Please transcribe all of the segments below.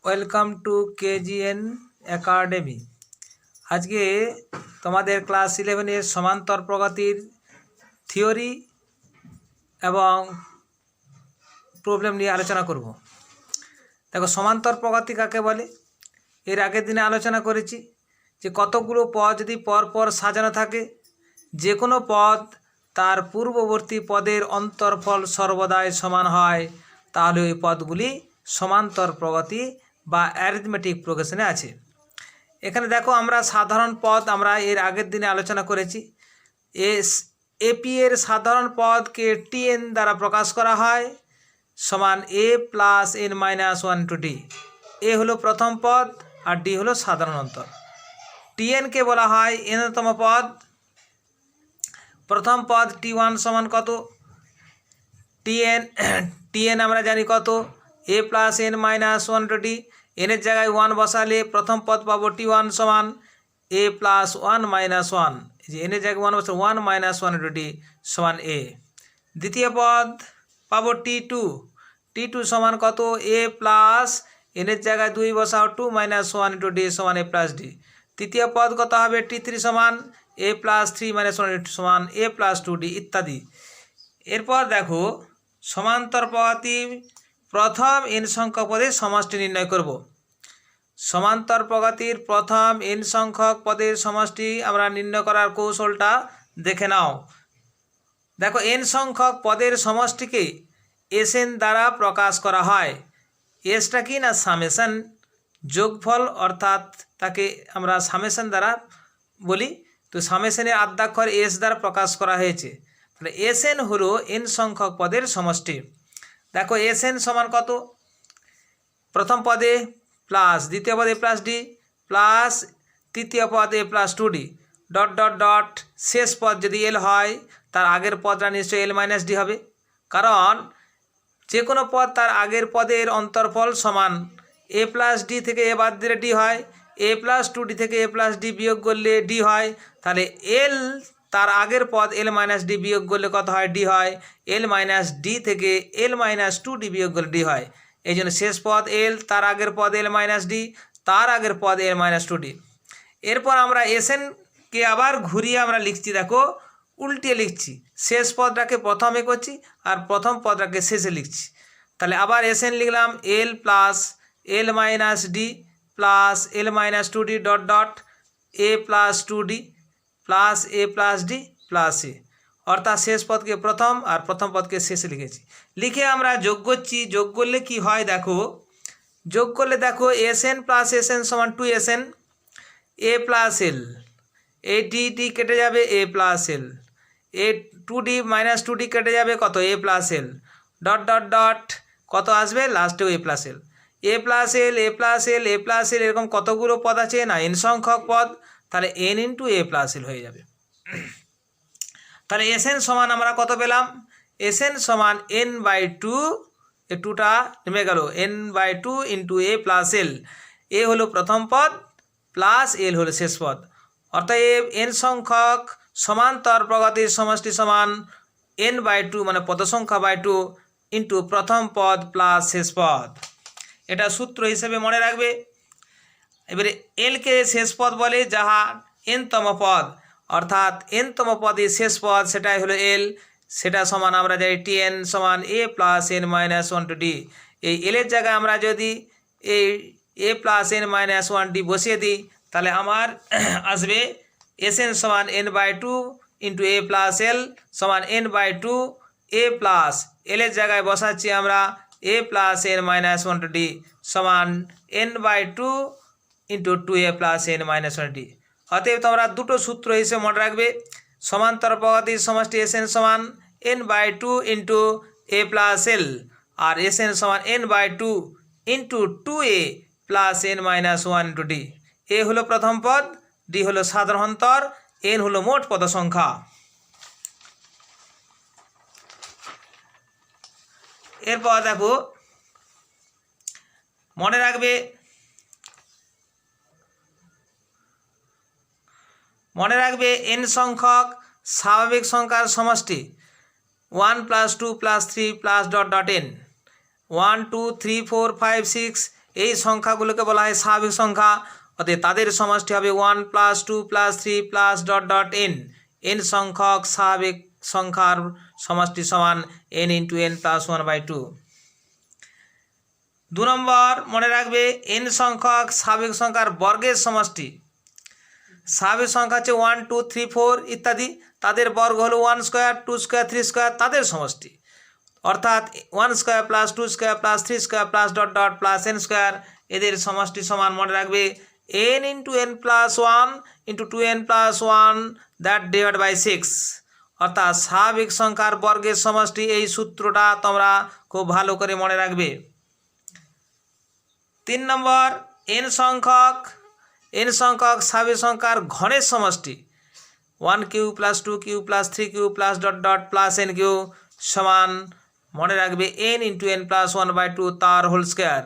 Welcome to KGN academy. আজকে তোমাদের class 11-এর সমান্তর প্রগতির থিওরি এবং প্রবলেম নিয়ে আলোচনা করব। দেখো, সমান্তর প্রগতি কাকে বলে? এর আগের দিনে আলোচনা করেছি যে কতগুলো পদ যদি পরপর সাজানো থাকে, যে কোনো পদ তার পূর্ববর্তী পদের অন্তরফল সর্বদাই সমান হয়, তাহলে ওই পদগুলি সমান্তর প্রগতি বা অ্যারিথমেটিক প্রোগ্রেশনে আছে। এখানে দেখো, আমরা সাধারণ পদ আমরা এর আগের দিনে আলোচনা করেছি। এপি এর সাধারণ পদকে টিএন দ্বারা প্রকাশ করা হয়, সমান a plus n minus one to d. A হলো প্রথম পদ আর ডি হলো সাধারণ অন্তর। টিএনকে বলা হয় এনতম পদ। প্রথম পদ টি1 সমান কত? টিএন আমরা জানি কত, a plus n minus one to d. এনের জায়গায় 1 বসালে প্রথম পদ পাবো টি1 সমান এ প্লাস 1 মাইনাস 1। যে এনের জায়গায় 1 বসালে 1 মাইনাস 1 টু ডি সমান এ। দ্বিতীয় পদ পাবো টি2 সমান কত? এ প্লাস এনের জায়গায় 2 বসাও 2 মাইনাস 1 টু ডি সমান এ প্লাস ডি। তৃতীয় পদ কত হবে? টি3 সমান এ প্লাস 3 মাইনাস 1 সমান এ প্লাস 2 ডি ইত্যাদি। এরপর দেখো, সমান্তর প্রগতি প্রথম এন সংখ্যক পদের সমষ্টি নির্ণয় করব। সমান্তর প্রগতির প্রথম এন সংখ্যক পদের সমষ্টি আমরা নির্ণয় করার কৌশলটা দেখে নাও। দেখো, এন সংখ্যক পদের সমষ্টিকে এসএন দ্বারা প্রকাশ করা হয়। এসটা কি না? সামেশন, যোগফল, অর্থাৎ তাকে আমরা সামেশন দ্বারা বলি। তো সামেশনের আদ্যাক্ষর এস দ্বারা প্রকাশ করা হয়েছে। তাহলে এসএন হলো এন সংখ্যক পদের সমষ্টি। দেখো, এসএন সমান কত? প্রথম পদে প্লাস দ্বিতীয় পদে প্লাস ডি প্লাস তৃতীয় পদে plus 2d dot dot dot শেষ পদ যদি এল হয়, তার আগের পদটা নিশ্চয়ই এল মাইনাস ডি হবে, কারণ যে কোনো পদ তার আগের পদের অন্তরফল সমান। এ প্লাস ডি থেকে এ বাদ দিলে ডি হয়, এ প্লাস 2d থেকে এ প্লাস ডি বিয়োগ করলে ডি হয়। তাহলে এল তার আগের পদ এল মাইনাস ডি বিয়োগ করলে কত হয়? ডি হয়। এল মাইনাস ডি থেকে এল মাইনাস 2d বিয়োগ করলে ডি হয়। এই জন্য শেষ পদ এল, তার আগের পদ এল মাইনাস ডি, তার আগের পদ এল মাইনাস 2d। এরপর আমরা এসএনকে আবার ঘুরিয়ে আমরা লিখছি, দেখো উল্টিয়ে লিখছি। শেষ পদটাকে প্রথমে করছি আর প্রথম পদটাকে শেষে লিখছি। তাহলে আবার এসএন লিখলাম l plus l minus d plus l minus 2d dot dot a plus 2d plus a plus d plus a, অর্থাৎ শেষ পদকে প্রথম আর প্রথম পদকে শেষে লিখেছি। লিখে আমরা যোগ করছি। যোগ করলে কি হয়? দেখো, যোগ করলে দেখো এসএন প্লাস এসএন সমান 2SN, A plus l, A D কেটে যাবে এ প্লাস এল, এ 2d মাইনাস 2d কেটে যাবে কত? A plus l dot dot dot কত আসবে? লাস্টেও a plus l, a plus l, a plus l, a plus l, এরকম কতগুলো পদ আছে না? এন সংখ্যক পদ। তাহলে n into a plus l হয়ে যাবে। তাহলে এসএন সমান আমরা কত পেলাম? এসএন সমান এন বাই 2, এ 2টা নেমে গেল, n by 2 into a plus l. A হলো প্রথম পদ প্লাস এল হলো শেষ পদ, অর্থাৎ এন সংখ্যক সমান্তর প্রগতির সমষ্টি সমান এন বাই 2 মানে পদ সংখ্যা বাই 2 ইন্টু প্রথম পদ প্লাস শেষ পদ। এটা সূত্র হিসেবে মনে রাখবে। এবারে এলকে শেষ পদ বলে যাহা এনতম পদ, অর্থাৎ এনতম পদের শেষ পদ সেটাই হলো এল। সেটা সমান আমরা জানি টিএন সমান a plus n minus 1 to d. এই এলের জায়গায় আমরা যদি এই a plus n minus 1 d বসিয়ে দিই, তাহলে আমার আসবে এসএন সমান n by 2 into a plus l সমান এন বাই 2 এ প্লাস এলের জায়গায় বসাচ্ছি আমরা a plus n minus 1 to d সমান n by 2 into 2a plus n minus 1 d. অতএব তোমরা দুটো সূত্র হিসেবে মনে রাখবে। সমান্তর প্রগতির সমষ্টি এসএন সমান n by 2 into a plus l, আর এসএন সমান n by 2 into 2a plus n minus 1 into d. A হলো প্রথম পদ, ডি হলো সাধারণ অন্তর, এন হলো মোট পদ সংখ্যা। এরপর দেখো, মনে রাখবে এন সংখ্যক স্বাভাবিক সংখ্যার সমষ্টি 1 plus 2 plus 3 plus dot dot N. 1 2 3 4 5 6 এই সংখ্যাগুলোকে বলা হয় স্বাভাবিক সংখ্যা। অতএব তাদের সমষ্টি হবে 1 + 2 + 3 + ... n। n সংখ্যক স্বাভাবিক সংখ্যার সমষ্টি সমান n × n + 1/2। 2 নম্বর মনে রাখবে n সংখ্যক স্বাভাবিক সংখ্যার বর্গের সমষ্টি। স্বাভাবিক সংখ্যা হচ্ছে 1 2 3 4 ইত্যাদি, তাদের বর্গ হলো 1 স্কোয়ার 2 স্কোয়ার 3 স্কোয়ার, তাদের সমষ্টি। অর্থাৎ 1 square + 2 square + 3 square + ... n square, এদের সমষ্টি সমান মনে রাখবে n × n + 1 × 2n + 1 /6। অর্থাৎ স্বাভাবিক সংখ্যার বর্গের সমষ্টি, এই সূত্রটা তোমরা খুব ভালো করে মনে রাখবে। 3 নম্বর n সংখ্যক স্বাভাবিক সংখ্যার ঘনের সমষ্টি। 1³ + 2³ + 3³ + ... n³ সমান মনে রাখবে n × n + 1/2 তার হোল স্কোয়ার।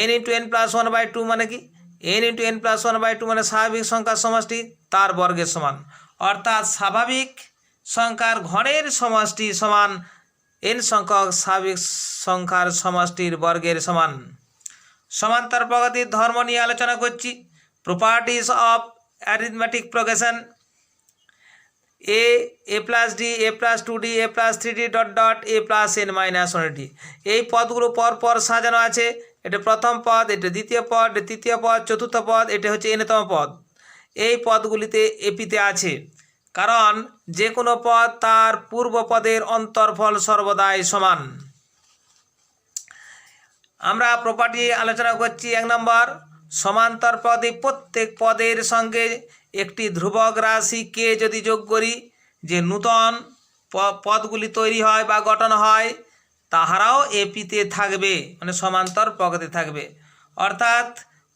n × n + 1/2 মানে কি? n × n + 1/2 মানে স্বাভাবিক সংখ্যার সমষ্টি তার বর্গের সমান। অর্থাৎ স্বাভাবিক সংখ্যার ঘনের সমষ্টি সমান n সংখ্যক স্বাভাবিক সংখ্যার সমষ্টির বর্গের সমান। সমান্তর প্রগতির ধর্ম নিয়ে আলোচনা করছি। Properties of arithmetic progression. a + d a + 2d a + 3d ... a + n - 1d। এই পদগুলো পরপর সাজানো আছে। এটা প্রথম পদ, এটা দ্বিতীয় পদ, এটা তৃতীয় পদ, চতুর্থ পদ, এটা হচ্ছে nতম পদ। এই পদগুলিতে এপিতে আছে, কারণ যে কোনো পদ তার পূর্ব পদের অন্তর্ফল সর্বদাই সমান। আমরা প্রপার্টি আলোচনা করছি। 1 নম্বর, সমান্তর পদে প্রত্যেক পদের সঙ্গে একটি ধ্রুবক রাশি কে যদি যোগ করি, যে নূতন পদগুলি তৈরি হয় বা গঠন হয় তাহারাও এপিতে থাকবে, মানে সমান্তর প্রগতি থাকবে। অর্থাৎ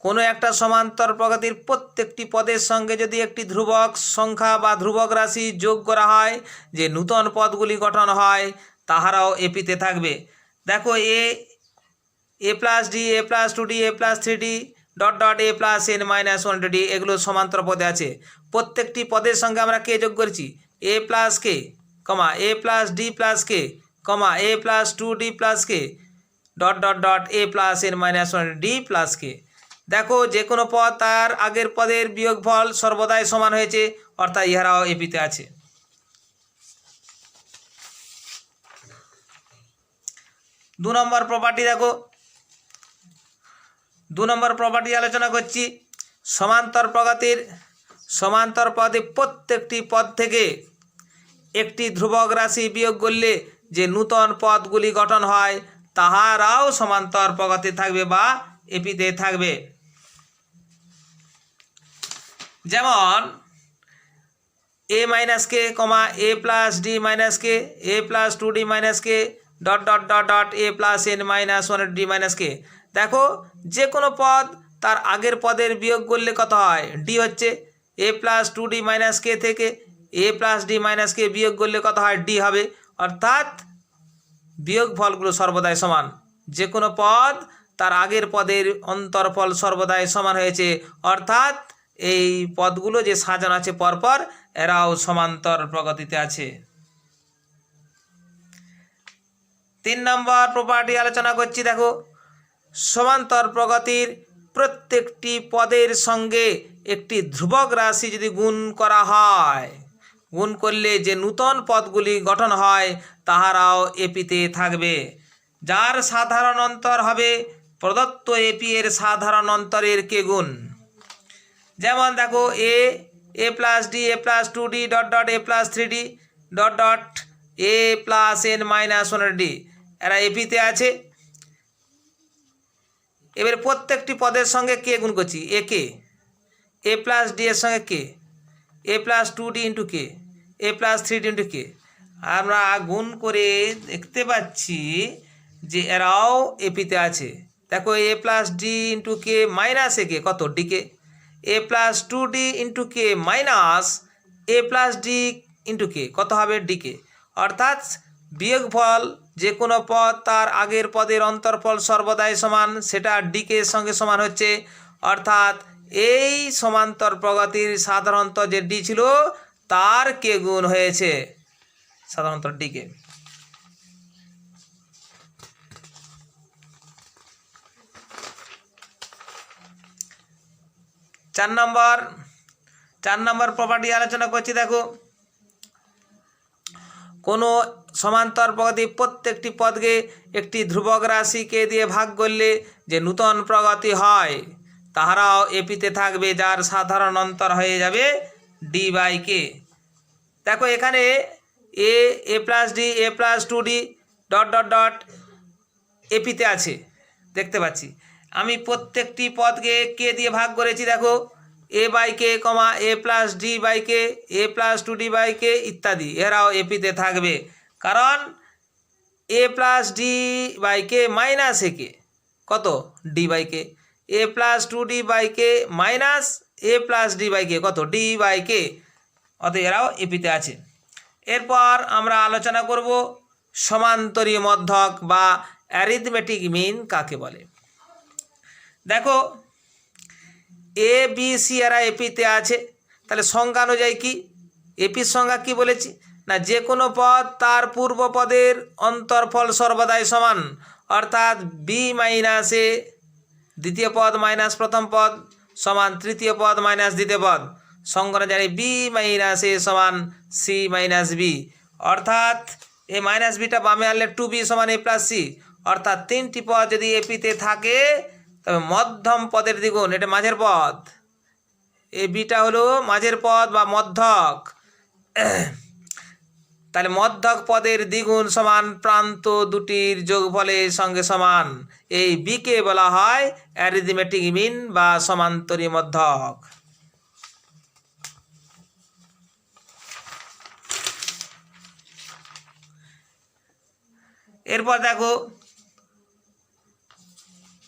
কোনো একটা সমান্তর প্রগতির প্রত্যেকটি পদের সঙ্গে যদি একটি ধ্রুবক সংখ্যা বা ধ্রুবক রাশি যোগ করা হয়, যে নূতন পদগুলি গঠন হয় তাহারাও এপিতে থাকবে। দেখো a + d a + 2d a + 3d ... a + n - 1d এগুলো সমান্তর পদে আছে। প্রত্যেকটি পদের সঙ্গে আমরা কে যোগ করেছি? a + k, a + d + k, a + 2d + k ... a + n - 1d + k। দেখো যে কোনো পদ তার আগের পদের বিয়োগফল সর্বদাই সমান হয়েছে, অর্থাৎ ইহারাও এপিতে আছে। 2 নম্বর প্রপার্টি দেখো। 2 নম্বর প্রপার্টি আলোচনা করছি। সমান্তর পদে প্রত্যেকটি পদ থেকে একটি ধ্রুবক রাশি বিয়োগ করলে যে নূতন পদগুলি গঠন হয় তাহারাও সমান্তর প্রগতি থাকবে বা এপিতে থাকবে। যেমন a - k, a + d - k, a + 2d - k ... a + n - 1d - k। দেখো যে কোনো পদ তার আগের পদের বিয়োগ করলে কত হয়? d হচ্ছে। a + 2d - k থেকে a + d - k বিয়োগ করলে কত হয়? d হবে। অর্থাৎ বিয়োগ ফলগুলো সর্বদাই সমান। যে কোনো পদ তার আগের পদের অন্তর্ফল সর্বদাই সমান হয়েছে, অর্থাৎ এই পদগুলো যে সাজানো আছে পরপর এরাও সমান্তর প্রগতিতে আছে। 3 নম্বর প্রপার্টি আলোচনা করছি। দেখো সমান্তর প্রগতির প্রত্যেকটি পদের সঙ্গে একটি ধ্রুবক রাশি যদি গুণ করা হয়, গুণ করলে যে নূতন পদগুলি গঠন হয় তাহারাও এপিতে থাকবে, যার সাধারণ অন্তর হবে প্রদত্ত এপি এর সাধারণ অন্তরের কে গুণ। যেমন দেখো a + d a + 2d ... a + 3d ... a + n - 1d এরা এপিতে আছে। এবার প্রত্যেকটি পদের সঙ্গে কে গুণ করছি? a কে, a + d এর সঙ্গে কে, a + 2d × k, a + 3d × k। আমরা গুণ করে দেখতে পাচ্ছি যে এরাও এপিতে আছে। দেখো a + d × k - a k কত? dk, a + 2d × k - a + d × k কত হবে? dk। অর্থাৎ বিয়োগফল যে কোনো পদ তার আগের পদের অন্তর্ফল সর্বদাই সমান, সেটা ডিকে এর সঙ্গে সমান হচ্ছে। অর্থাৎ এই সমান্তর প্রগতির সাধারণত যে ডি ছিল তার কে গুণ হয়েছে সাধারণত ডিকে। চার নম্বর প্রপার্টি আলোচনা করছি। দেখো, কোনো সমান্তর প্রগতি প্রত্যেকটি পদকে একটি ধ্রুবক রাশিকে দিয়ে ভাগ করলে যে নূতন প্রগতি হয় তাহারাও এপিতে থাকবে, যার সাধারণ অন্তর হয়ে যাবে ডি বাই কে। দেখো এখানে a plus d, a plus 2d dot dot dot এপিতে আছে, দেখতে পাচ্ছি। আমি প্রত্যেকটি পদকে কে দিয়ে ভাগ করেছি। দেখো a by k comma a plus d by k, a plus 2d by k ইত্যাদি, এরাও এপিতে থাকবে। কারণ a plus d by k minus a k কত d by k, a plus 2d by k minus a plus d by k কত d by কে, অতএব এরাও এপিতে আছে। এরপর আমরা আলোচনা করব সমান্তরীয় মধ্যক বা অ্যারিথমেটিক মিন কাকে বলে। দেখো এ বি সি এরা এপিতে আছে, তাহলে সংজ্ঞা অনুযায়ী কি এপির সংজ্ঞা কি বলেছি না, যে কোনো পদ তার পূর্ব পদের অন্তর্ফল সর্বদাই সমান, অর্থাৎ বি মাইনাস এ দ্বিতীয় পদ মাইনাস প্রথম পদ সমান তৃতীয় পদ মাইনাস দ্বিতীয় পদ। সংজ্ঞা জানি বি মাইনাস এ সমান সি মাইনাস বি, অর্থাৎ এ মাইনাস বিটা বামে আনলে 2b সমান এ প্লাস সি, অর্থাৎ তিনটি পদ যদি এপিতে থাকে তবে মধ্যম পদের দ্বিগুণ, এটা মাঝের পদ, এ বিটা হলো মাঝের পদ বা মধ্যক, তাহলে মধ্যক পদের দ্বিগুণ সমান প্রান্ত দুটির যোগফলের সঙ্গে সমান। এই বিকে বলা হয় অ্যারিথমেটিক মিন বা সমান্তরীয় মধ্যক। এরপর দেখো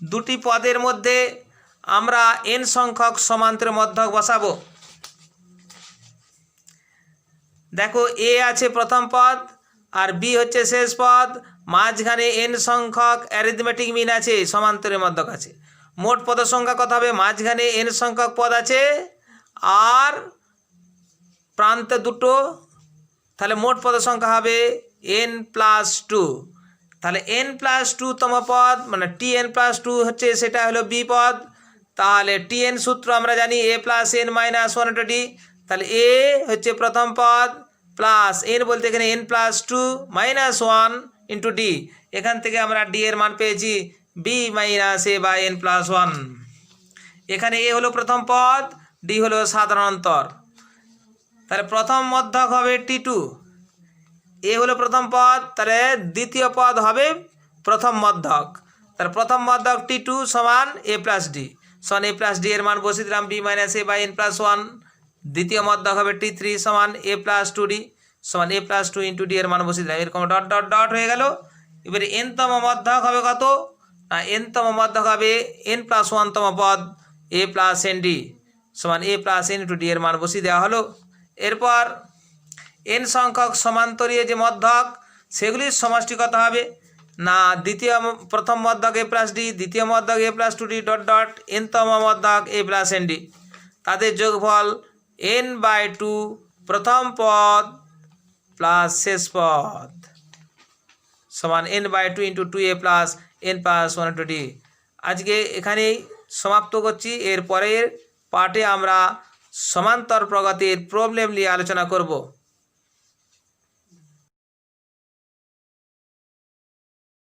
দুটি পদের মধ্যে আমরা n সংখ্যক সমান্তরাল মধ্যক বসাবো। দেখো এ আছে প্রথম পদ আর বি হচ্ছে শেষ পদ, মাঝখানে n সংখ্যক অ্যারিথমেটিক মিন আছে, সমান্তরাল মধ্যক আছে। মোট পদের সংখ্যা কত হবে, মাঝখানে n সংখ্যক পদ আছে আর প্রান্তে দুটো, তাহলে মোট পদের সংখ্যা হবে n প্লাস 2। তাহলে n প্লাস 2তম পদ মানে tn প্লাস 2 হচ্ছে, সেটা হলো বি পদ। তাহলে tn সূত্র আমরা জানি a plus n minus 1/d, তাহলে a হচ্ছে প্রথম পদ প্লাস n বলতে এখানে n plus 2 minus 1 into d, এখান থেকে আমরা d এর মান পেয়েছি b minus a by n plus 1। এখানে a হলো প্রথম পদ, d হলো সাধারণ অন্তর, তাহলে প্রথম মধ্যক হবে t2, এ হলো প্রথম পদ, তাহলে দ্বিতীয় পদ হবে প্রথম মধ্যক, তাহলে প্রথম মধ্যক t2 সমান a প্লাস ডি, সমান a প্লাস ডি এর মান বসিয়ে দিলাম b minus a by n plus 1। দ্বিতীয় মধ্যক হবে t3 সমান a প্লাস 2d সমান a প্লাস 2 ইন্টু ডি এর মান বসিয়ে দিলাম, এরকম ডট ডট ডট হয়ে গেল। এবারে nতম মধ্যক হবে কত না, nতম মধ্যক হবে n প্লাস 1তম পদ a প্লাস nd সমান a plus n into D এর মান বসিয়ে দেওয়া হলো। এরপর n সংখ্যক সমান্তরীয় যে মধ্যক সেগুলির সমষ্টি কত হবে না, প্রথম মধ্যক a প্লাস ডি, দ্বিতীয় মধ্যক a plus 2d dot dot nতম মধ্যক a প্লাস nd, তাদের যোগফল n বাই 2 প্রথম পদ প্লাস শেষ পদ সমান n by 2 into 2a plus n plus 1/d। আজকে এখানেই সমাপ্ত করছি। এর পরের পার্টে আমরা সমান্তর প্রগতির প্রবলেম নিয়ে আলোচনা করব।